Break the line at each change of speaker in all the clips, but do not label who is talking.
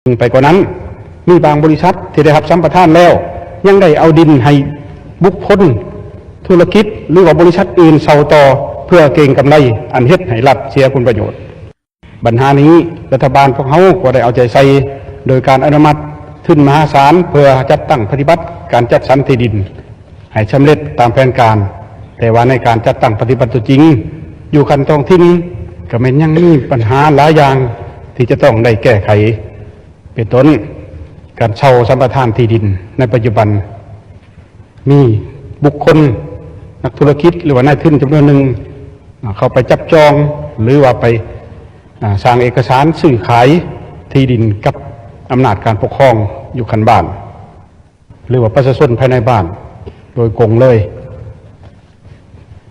ไปกว่านั้นมีบางบริษัทที่ได้รับสัมปทานแล้วยังได้เอาดินให้บุคคลธุรกิจหรือว่าบริษัทอื่นเช่าต่อเพื่อเก็งกำไรอันเฮ็ดให้รัฐเสียผลประโยชน์ปัญหานี้รัฐบาลพวกเขาก็ได้เอาใจใส่โดยการอนุมัติทุนมหาศาลเพื่อจัดตั้งปฏิบัติการจัดสรรที่ดินให้สำเร็จตามแผนการแต่ว่าในการจัดตั้งปฏิบัติตัวจริงอยู่ขั้นตอนที่นี้ก็แม้นยังมีปัญหาหลายอย่างที่จะต้องได้แก้ไขเป็นต้นการเช่าสัมปทานที่ดินในปัจจุบันมีบุคคลนักธุรกิจหรือว่านายทุนจำนวนหนึ่งเข้าไปจับจองหรือว่าไปสร้างเอกสารซื้อขายที่ดินกับอำนาจการปกครองอยู่ขันบ้านหรือว่าประชาชนภายในบ้านโดยกงเลย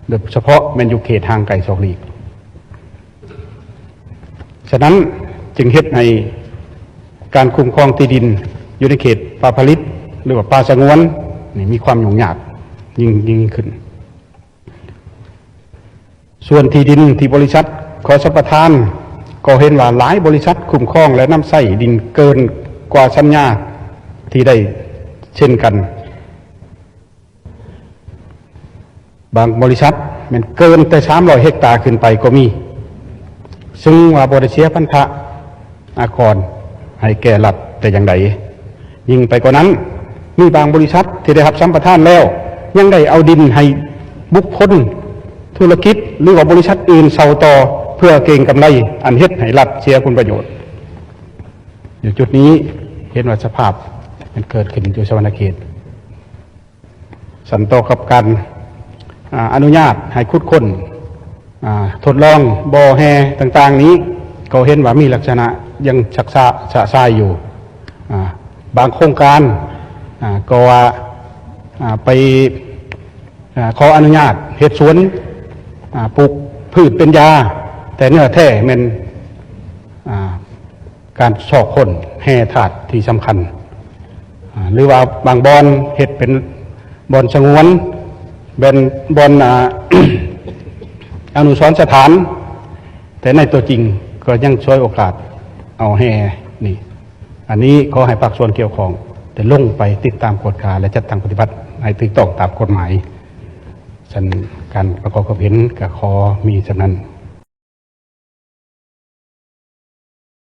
โดยเฉพาะแมนอยู่เขตทางไกลศอกหลีกฉะนั้นจึงเฮ็ดให้การคุ้มครองที่ดินอยู่ในเขตป่าผลิตหรือว่าป่าสงวนนี่มีความยุ่งยากยิ่งขึ้นส่วนที่ดินที่บริษัทขอสัมปทานก็เห็นว่าหลายบริษัทคุ้มครองและนำใช้ดินเกินกว่าสัญญาที่ได้เช่นกันบางบริษัทมันเกินแต่300 เฮกตาร์ขึ้นไปก็มีซึ่งว่าบริเสียพันธะอาครให้แก่รัฐแต่อย่างใดยิ่งไปกว่านั้นมีบางบริษัทที่ได้รับสัมปทานแล้วยังได้เอาดินให้บุคคลธุรกิจหรือว่าบริษัทอื่นเช่าต่อเพื่อเก็งกำไรอันเฮ็ดให้รัฐเสียผลประโยชน์อยู่จุดนี้เห็นว่าสภาพมันเกิดขึ้นอยู่สวรรณเขตสันต่อกับการอนุญาตให้ขุดค้นทดลองบ่อแฮต่างๆนี้ก็เห็นว่ามีลักษณะยังชักซาอยู่บางโครงการก็ว่าไปขออนุญาตเฮ็ดสวนปลูกพืชเป็นยาแต่เนื้อแท้เป็นการสอกคนแห่ถาดที่สำคัญหรือว่าบางบอนเฮ็ดเป็นบอนสงวนเป็นบอนอนุสรณ์สถานแต่ในตัวจริงก็ยังช่วยโอกาสเอาแห่นี่อันนี้ขอให้ภาคส่วนเกี่ยวข้องแต่ลงไปติดตามกฎการและจัดตั้งปฏิบัติให้ถูกต้องตามกฎหมายฉันการประกอบความเห็นกับขอมีฉะนั้น